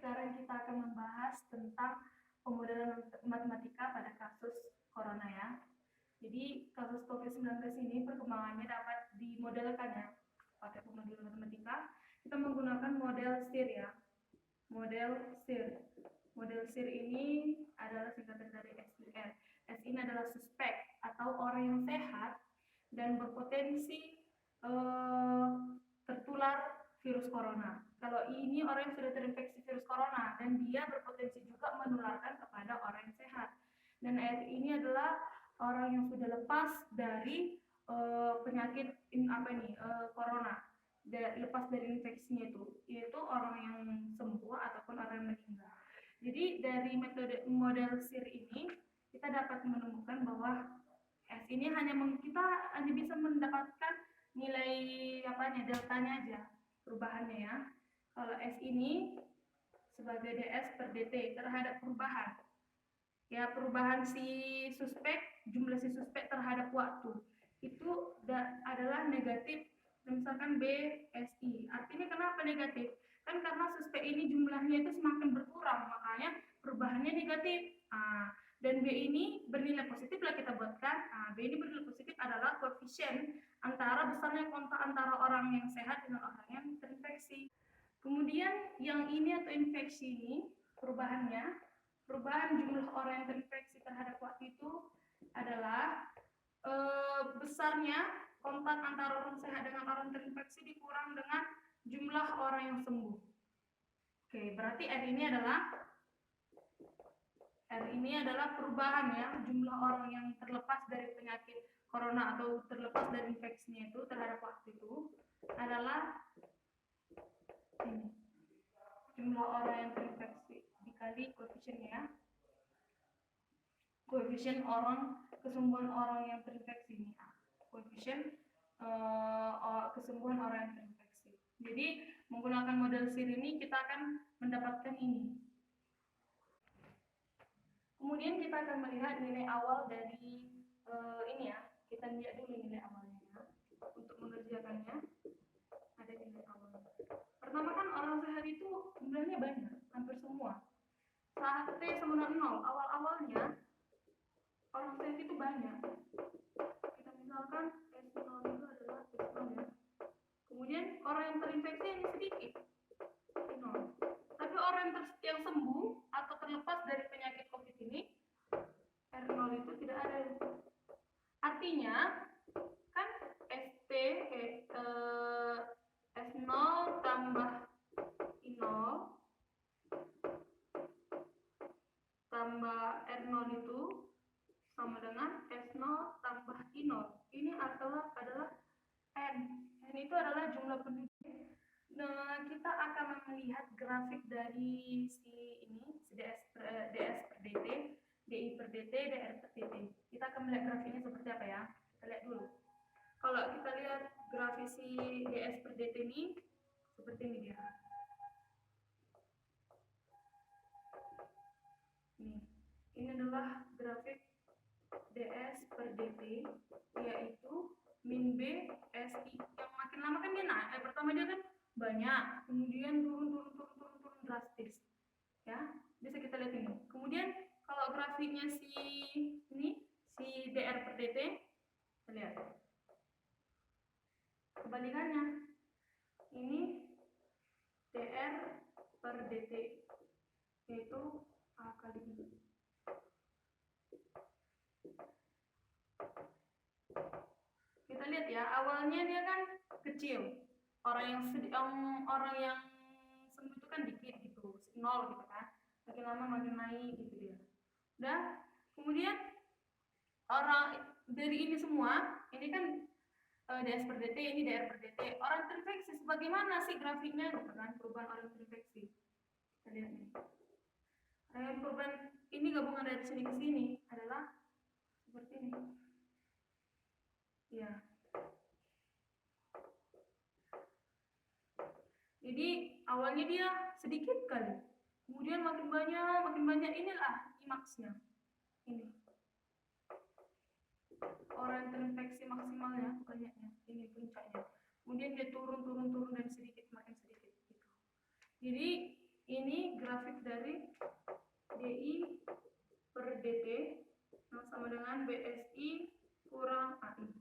sekarang kita akan membahas tentang pemodelan matematika pada kasus corona ya. Jadi kasus COVID-19 ini perkembangannya dapat dimodelkan ya pakai pemodelan matematika. Kita menggunakan model SIR ya. Model SIR. Model SIR ini adalah singkatan dari SIR. S ini adalah suspek atau orang yang sehat dan berpotensi tertular virus corona. Kalau ini orang yang sudah terinfeksi virus corona dan dia berpotensi juga menularkan kepada orang yang sehat. Dan R ini adalah orang yang sudah lepas dari penyakit corona, lepas dari infeksinya itu, yaitu orang yang sembuh ataupun orang yang meninggal. Jadi dari metode model SIR ini kita dapat menemukan bahwa S ini kita hanya bisa mendapatkan nilai deltanya aja, perubahannya ya. Kalau S ini sebagai ds per dt terhadap perubahan. Ya, perubahan si suspek, jumlah si suspek terhadap waktu itu adalah negatif. Misalkan BSI. Artinya kenapa negatif? Kan karena suspek ini jumlahnya itu semakin berkurang, makanya perubahannya negatif. Dan B ini bernilai positif lah kita buatkan. B ini bernilai positif adalah koefisien antara besarnya kontak antara orang yang sehat dengan orang yang terinfeksi. Kemudian yang ini atau infeksi ini perubahan jumlah orang yang terinfeksi terhadap waktu itu adalah besarnya kontak antara orang sehat dengan orang terinfeksi dikurang dengan jumlah orang yang sembuh. Oke, berarti R ini adalah perubahan ya, jumlah orang yang terlepas dari penyakit corona atau terlepas dari infeksinya itu terhadap waktu itu adalah ini. Jumlah orang yang terinfeksi dikali koefisiennya. Koefisien kesembuhan orang yang terinfeksi ini. Koefisien kesembuhan orang yang terinfeksi. Jadi menggunakan model SIR ini kita akan mendapatkan ini. Kemudian kita akan melihat nilai awal dari ini ya. Kita lihat dulu nilai awalnya ya. Untuk mengerjakannya ada nilai awal. Pertama kan orang sehat itu jumlahnya banyak, hampir semua. Saat T sama dengan 0, awal-awalnya orang sehat itu banyak. Kita misalkan S0 itu adalah S0 ya. Kemudian orang yang terinfeksi ini sedikit, 0. Tapi orang yang sembuh atau terlepas dari penyakit COVID ini, R0 itu tidak ada. Artinya kan ST S0 tambah I0 tambah R0 itu sama dengan S0 tambah I0. Ini adalah N. N itu adalah jumlah penduduk. Nah, kita akan melihat grafik dari si DS per dt, DI per dt, DR per dt. Kita akan melihat grafiknya seperti apa ya. Kita lihat dulu. Kalau kita lihat grafik si DS per dt ini seperti ini dia. Ini adalah grafik ds per dt, yaitu min B SI. Yang makin lama kan dia naik. Pertama dia kan banyak, kemudian turun drastis. Ya, bisa kita lihat ini. Kemudian kalau grafiknya si dr per dt, kita lihat. Kebalikannya. Ini dr per dt, yaitu A kali I. Kita lihat ya, awalnya dia kan kecil. Orang yang sembuh itu kan dikit gitu, 0 gitu kan. Makin lama makin naik gitu dia. Udah, kemudian orang dari ini semua, ini kan ds per dt, ini dr per dt. Orang terinfeksi bagaimana sih grafiknya gitu kan, perubahan orang terinfeksi. Kita lihat nih. Perubahan ini gabungan dari sini ke sini adalah seperti ini. Ya. Jadi awalnya dia sedikit kali, kemudian makin banyak, inilah IMAX-nya. Ini. Orang yang terinfeksi maksimalnya banyaknya, ini puncaknya. Kemudian dia turun dan sedikit makin sedikit gitu. Jadi Ini grafik dari DI per DT yang sama dengan BSI kurang AI.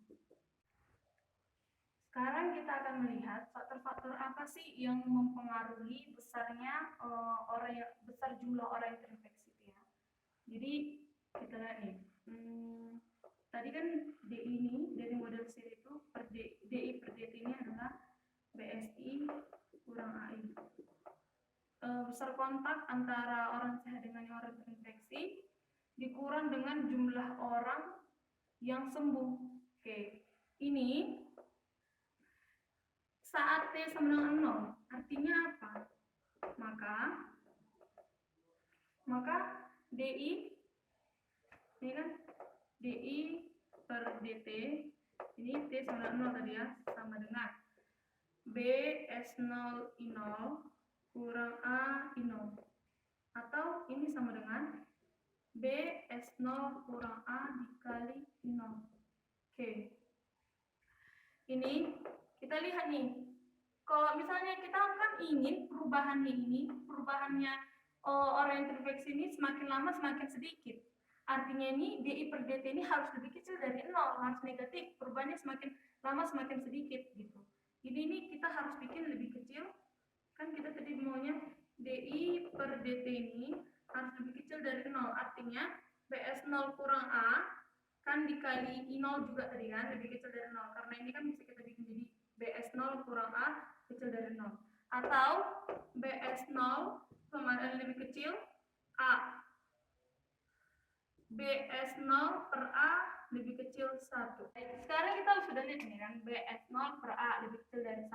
Sekarang kita akan melihat faktor-faktor apa sih yang mempengaruhi besarnya besar jumlah orang yang terinfeksi itu ya. Jadi kita lihat nih, tadi kan DI ini dari model SIR itu DI per DT ini adalah BSI kurang AI. Besar kontak antara orang sehat dengan orang terinfeksi dikurang dengan jumlah orang yang sembuh. Oke, ini saat T sama dengan 0 artinya apa? Maka DI ini kan DI per DT ini T sama dengan 0 tadi ya, sama dengan B S0 I0 kurang A I0, atau ini sama dengan B S0 kurang A dikali I0. Oke, ini kita lihat nih, kalau misalnya kita kan ingin perubahannya orang yang terinfeksi ini semakin lama semakin sedikit. Artinya ini DI per DT ini harus lebih kecil dari 0, harus negatif, perubahannya semakin lama semakin sedikit gitu. Jadi ini kita harus bikin lebih kecil, kan kita tadi maunya DI per DT ini harus lebih kecil dari 0, artinya BS0 kurang A kan dikali I0 juga tadi kan, lebih kecil dari 0, karena ini kan bisa kita bikin jadi BS0 kurang A kecil dari 0, atau BS0 sama lebih kecil A, BS0 per A lebih kecil 1. Sekarang kita sudah lihat nih kan, BS0 per A lebih kecil dari 1.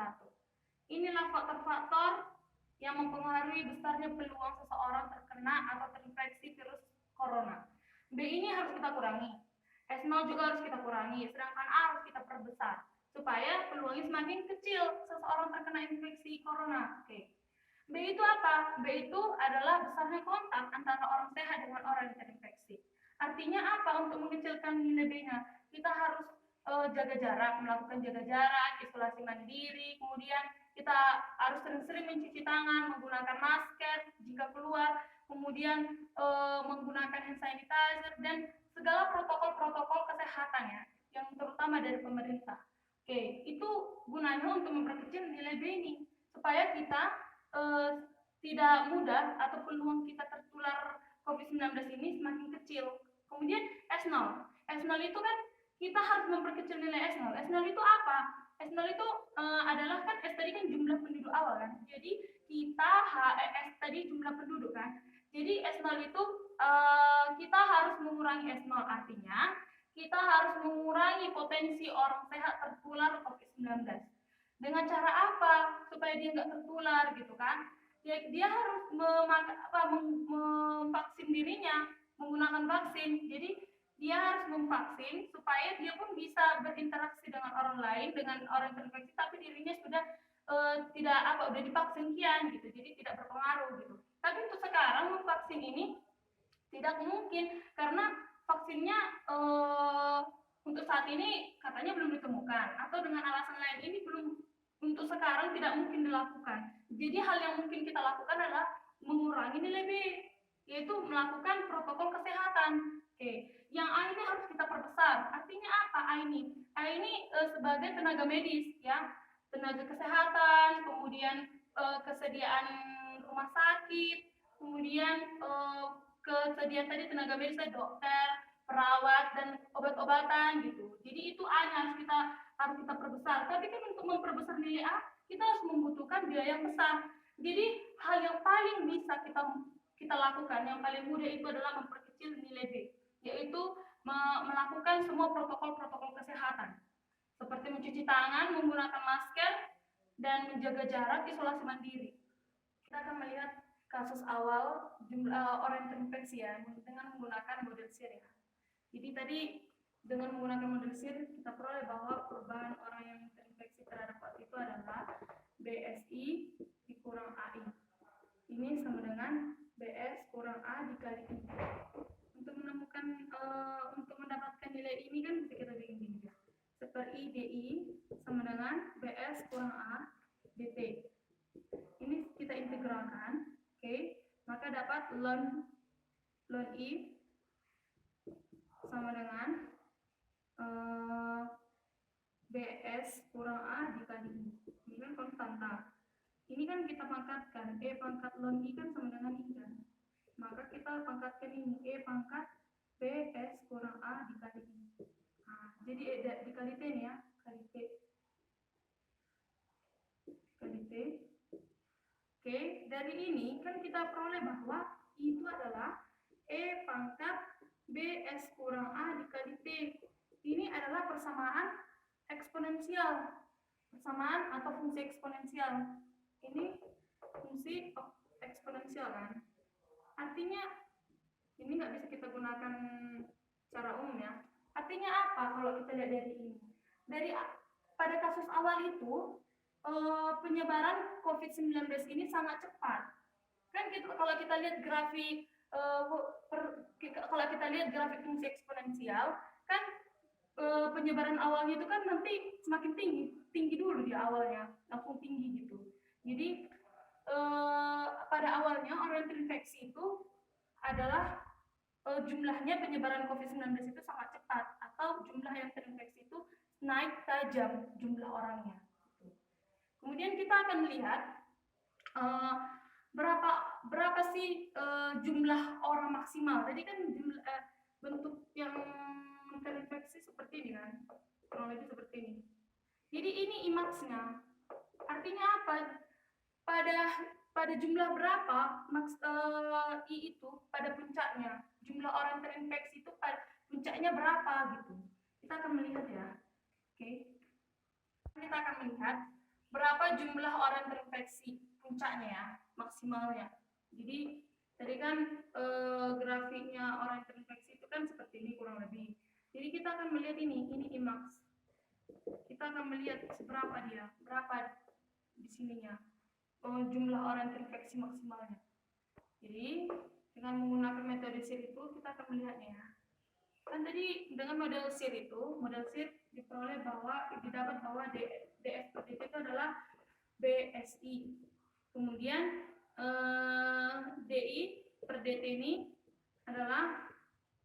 Inilah faktor-faktor yang mempengaruhi besarnya peluang seseorang terkena atau terinfeksi virus corona. B ini harus kita kurangi, S0 juga harus kita kurangi, sedangkan A harus kita perbesar supaya peluangnya semakin kecil seseorang terkena infeksi corona. Oke. B itu apa? B itu adalah besarnya kontak antara orang sehat dengan orang yang terinfeksi. Artinya apa? Untuk mengecilkan nilai B-nya, kita harus jaga jarak, melakukan jaga jarak, isolasi mandiri, kemudian kita harus sering-sering mencuci tangan, menggunakan masker jika keluar, kemudian menggunakan hand sanitizer, dan segala protokol-protokol kesehatan ya, yang terutama dari pemerintah. Oke, itu gunanya untuk memperkecil nilai B ini, supaya kita tidak mudah atau peluang kita tertular COVID-19 ini semakin kecil. Kemudian S0. S0 itu kan kita harus memperkecil nilai S0. S0 itu apa? S0 itu adalah kan S tadi kan jumlah penduduk awal kan. Jadi kita S tadi jumlah penduduk kan. Jadi S0 itu kita harus mengurangi S0, artinya kita harus mengurangi potensi orang sehat tertular COVID-19. Dengan cara apa supaya dia nggak tertular gitu kan? Dia harus memvaksin dirinya menggunakan vaksin. Jadi dia harus memvaksin supaya dia pun bisa berinteraksi dengan orang lain, dengan orang terinfeksi, tapi dirinya sudah udah divaksin kian gitu, jadi tidak berpengaruh gitu. Tapi untuk sekarang vaksin ini tidak mungkin karena vaksinnya untuk saat ini katanya belum ditemukan, atau dengan alasan lain ini belum, untuk sekarang tidak mungkin dilakukan. Jadi hal yang mungkin kita lakukan adalah mengurangi nilai B, yaitu melakukan protokol kesehatan. Oke, yang A ini harus kita perbesar. Artinya apa A ini? A ini sebagai tenaga medis ya, tenaga kesehatan, kemudian kesediaan rumah sakit, kemudian kesediaan tadi tenaga medis, dokter, perawat, dan obat-obatan gitu. Jadi itu A yang harus kita perbesar. Tapi kan untuk memperbesar nilai A, kita harus membutuhkan biaya yang besar. Jadi hal yang paling bisa kita lakukan, yang paling mudah itu adalah memperkecil nilai B, yaitu melakukan semua protokol-protokol kesehatan seperti mencuci tangan, menggunakan masker, dan menjaga jarak, isolasi mandiri. Kita akan melihat kasus awal jumlah orang yang terinfeksi ya, dengan menggunakan model SIR ya. Jadi tadi dengan menggunakan model SIR kita peroleh bahwa perubahan orang yang terinfeksi terhadap waktu itu adalah BSI dikurang AI. Ini sama dengan BS kurang A dikali I. Untuk mendapatkan nilai ini kan bisa kita bikin gini ya. Seperti DI sama dengan BS kurang A DT. Ini kita integralkan, oke. maka dapat ln I sama dengan BS kurang A dikali I. Ini kan konstanta. Ini kan kita pangkatkan, E pangkat ln I kan sama dengan I kan. Maka kita pangkatkan ini, E pangkat BS kurang A dikali I. Nah, jadi E dikali T nih ya, kali T. Kali T. Oke, dari ini kan kita peroleh bahwa I itu adalah E pangkat BS kurang A dikali T. Ini adalah persamaan eksponensial. Persamaan atau fungsi eksponensial. Ini fungsi eksponensial kan. Artinya ini nggak bisa kita gunakan secara umum ya. Artinya apa kalau kita lihat dari ini? Pada kasus awal itu penyebaran COVID-19 ini sangat cepat. Kan gitu, kalau kita lihat grafik kalau kita lihat grafik fungsi eksponensial kan penyebaran awalnya itu kan nanti semakin tinggi dulu di awalnya, langsung tinggi gitu. Jadi pada awalnya orang yang terinfeksi itu adalah jumlahnya penyebaran COVID-19 itu sangat cepat, atau jumlah yang terinfeksi itu naik tajam jumlah orangnya. Kemudian kita akan melihat berapa sih jumlah orang maksimal. Tadi kan bentuk yang terinfeksi seperti ini kan, kurang lebih seperti ini. Jadi ini IMAX-nya. Artinya apa? Pada jumlah berapa I itu pada puncaknya, jumlah orang terinfeksi itu pada puncaknya berapa gitu. Kita akan melihat ya. Oke. Kita akan melihat berapa jumlah orang terinfeksi puncaknya ya, maksimalnya. Jadi tadi kan grafiknya orang terinfeksi itu kan seperti ini kurang lebih. Jadi kita akan melihat ini IMAX. Kita akan melihat seberapa dia, berapa di sininya jumlah orang terinfeksi maksimalnya. Jadi dengan menggunakan metode SIR itu kita akan melihatnya ya. Kan tadi dengan model SIR diperoleh bahwa didapat bahwa DF per DT itu adalah BSI. Kemudian DI per DT ini adalah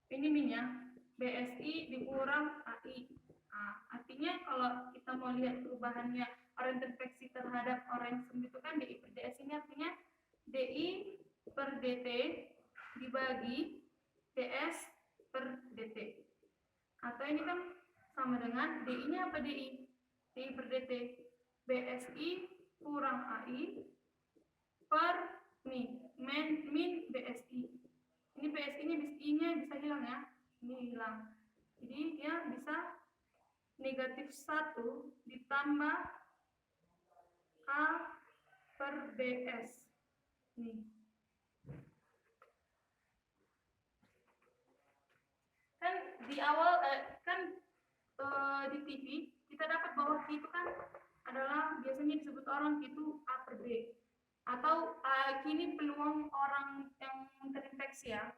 ini minnya BSI dikurang AI. Nah, artinya kalau kita mau lihat perubahannya orang terinfeksi terhadap orang yang sembuh itu kan DI per DS ini artinya DI per DT dibagi DS per DT. Atau ini kan sama dengan DI-nya apa DI? DI per DT. BSI kurang AI per min BSI. Ini BSI-nya I-nya bisa hilang ya. Ini hilang. Jadi dia bisa negatif 1 ditambah A per BS. Nih. Kan di awal di TV kita dapat bahwa Q itu kan adalah biasanya disebut orang itu A per B. Atau kini peluang orang yang terinfeksi ya.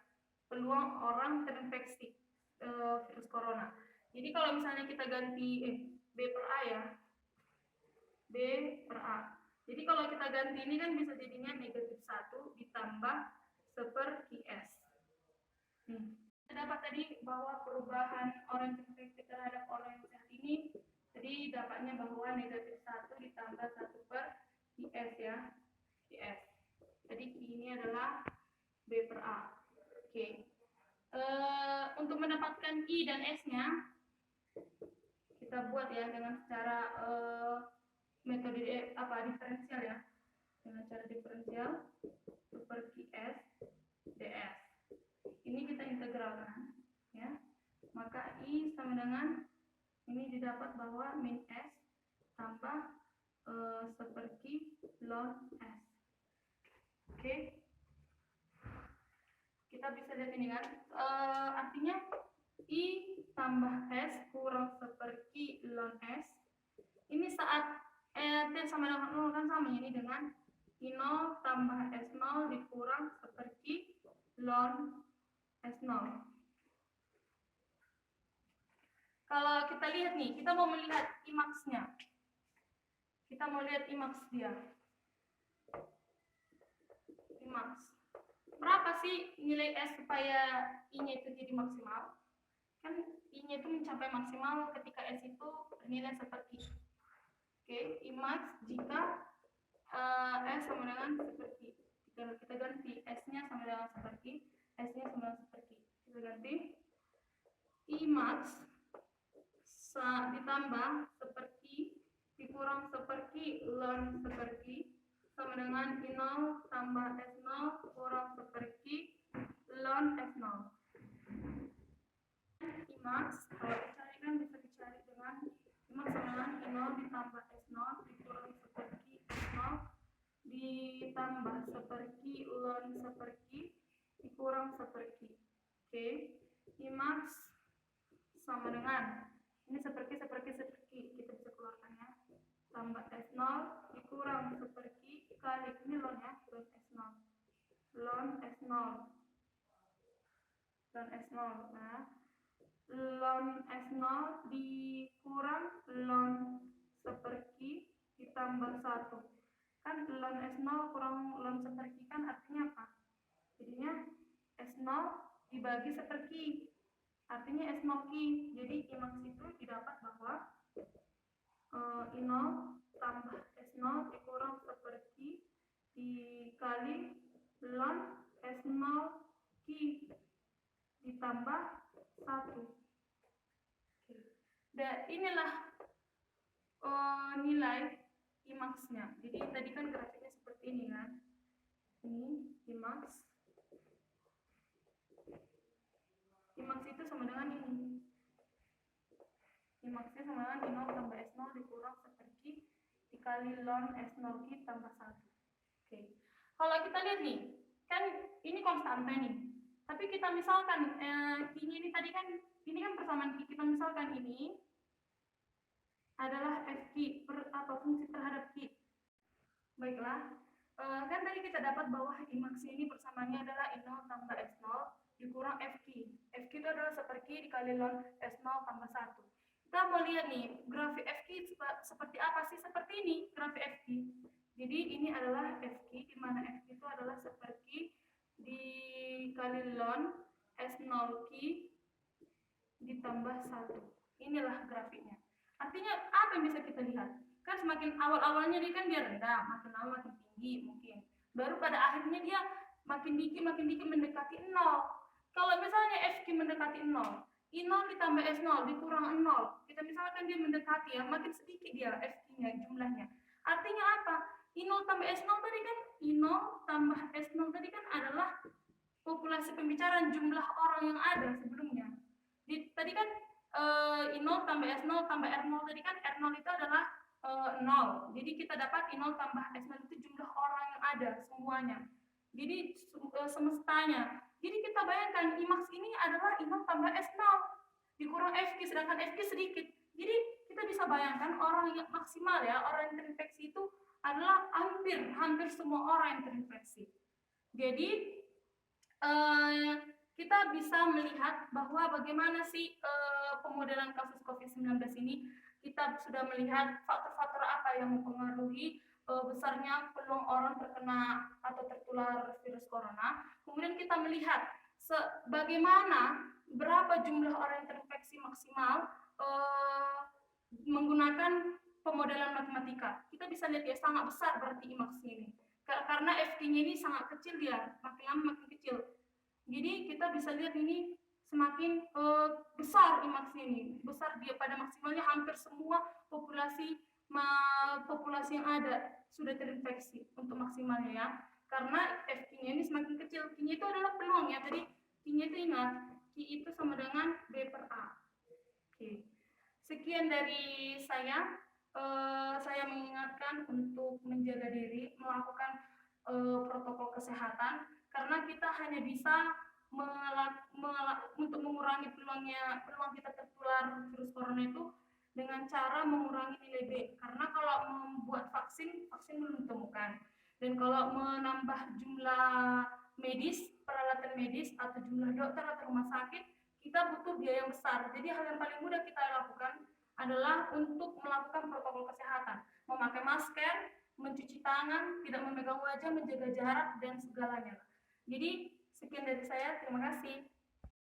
Peluang orang terinfeksi virus corona. Jadi kalau misalnya kita ganti B per A ya. B per A. Jadi kalau kita ganti ini kan bisa jadinya negatif 1 ditambah seperti S. Kita dapat tadi bahwa perubahan orang terinfeksi terhadap orang yang sehat ini tadi dapatnya bahwa negatif 1 ditambah 1 per IS ya. IS. Jadi ini adalah B per A. Oke. Untuk mendapatkan I dan S-nya kita buat ya dengan cara metode diferensial ya, dengan cara diferensial seperti S ds. Ini kita integralkan ya, maka I sama dengan ini didapat bahwa min S tambah seperti ln S. Oke. Kita bisa lihat ini kan artinya I tambah S kurang seperti ln S. Ini saat T sama dengan 0 kan sama ini dengan I0 tambah S0 dikurang seperti ln S0. Kalau kita lihat nih, kita mau melihat IMAX-nya. Kita mau lihat IMAX dia. IMAX. nilai S supaya I-nya itu jadi maksimal. Kan I-nya itu mencapai maksimal ketika S itu bernilai seperti. Oke, I max jika S sama dengan seperti. Kita ganti S-nya sama dengan seperti, S-nya sama dengan seperti. Kita ganti I max ditambah seperti dikurang seperti ln seperti sama dengan I0 tambah S0 kurang seperti ln S0. I max kalau dicari kan bisa dicari dengan I max sama dengan I0 ditambah S0 dikurang seperti S0 ditambah seperti ln seperti dikurang seperti. Oke, I max sama dengan ini seperti kita bisa keluarkannya tambah S0 dikurang seperti kali ini ln ya, ln S0 nah ln S0 dikurang ln seperti ditambah 1 kan ln S0 kurang ln seperti kan artinya apa? Jadinya S0 dibagi seperti artinya S0 ki. Jadi I max itu didapat bahwa I0 tambah S0 dikurang seperti dikali ln S0 ki ditambah 1. Dan inilah nilai I max-nya. Jadi tadi kan grafiknya seperti ini kan. Ini I max. I max itu sama dengan ini. I max-nya sama dengan I0 tambah S0 dikurang seperti dikali ln S0 ki tambah 1. Oke. Kalau kita lihat nih, kan ini konstanta nih. Tapi kita misalkan ini tadi kan ini kan persamaan Ki. Kita misalkan ini adalah F Ki atau fungsi terhadap Ki. Baiklah. Kan tadi kita dapat bahwa I max ini persamaannya adalah I0 tambah S0 dikurang F Ki. F Ki itu adalah seperti dikali ln S0 tambah 1. Kita mau lihat nih, grafik F Ki seperti apa sih? Seperti ini grafik F Ki. Jadi ini adalah F Ki, di mana F Ki itu adalah seperti dikali ln S0 Ki ditambah 1. Inilah grafiknya. Artinya apa yang bisa kita lihat? Kan semakin awal-awalnya dia kan dia rendah, makin lama makin tinggi mungkin. Baru pada akhirnya dia makin dikit mendekati 0. Kalau misalnya F Ki mendekati 0, I0 ditambah S0 dikurang 0. Kita misalkan dia mendekati ya, makin sedikit dia F Ki-nya jumlahnya. Artinya apa? I0 tambah S0 tadi kan I0 tambah S0 tadi kan adalah populasi pembicaraan jumlah orang yang ada sebelumnya. Tadi kan I0 tambah S0 tambah R0 tadi kan R0 itu adalah 0. Jadi kita dapat I0 tambah S0 itu jumlah orang yang ada semuanya. Jadi semestanya. Jadi kita bayangkan I max ini adalah I0 tambah S0 dikurang F Ki, sedangkan F Ki sedikit. Jadi kita bisa bayangkan orang yang maksimal ya, orang yang terinfeksi itu adalah hampir semua orang yang terinfeksi. Jadi kita bisa melihat bahwa bagaimana sih pemodelan kasus COVID-19 ini. Kita sudah melihat faktor-faktor apa yang mempengaruhi besarnya peluang orang terkena atau tertular virus corona. Kemudian kita melihat bagaimana berapa jumlah orang yang terinfeksi maksimal menggunakan pemodelan matematika. Kita bisa lihat ya sangat besar berarti I max ini. Karena F T-nya ini sangat kecil dia, makin lama makin kecil. Jadi kita bisa lihat ini semakin besar I max ini, besar dia pada maksimalnya hampir semua populasi yang ada sudah terinfeksi untuk maksimalnya ya. Karena F Q-nya ini semakin kecil, Q-nya itu adalah peluang ya. Tadi Q-nya itu ingat, Q itu sama dengan B per A. Oke. Sekian dari saya. Saya mengingatkan untuk menjaga diri, melakukan protokol kesehatan, karena kita hanya bisa untuk mengurangi peluang kita tertular virus corona itu dengan cara mengurangi nilai B. Karena kalau membuat vaksin belum ditemukan. Dan kalau menambah jumlah peralatan medis atau jumlah dokter atau rumah sakit, kita butuh biaya yang besar. Jadi hal yang paling mudah kita lakukan adalah untuk melakukan protokol kesehatan, memakai masker, mencuci tangan, tidak memegang wajah, menjaga jarak dan segalanya. Jadi Sekian dari saya, terima kasih.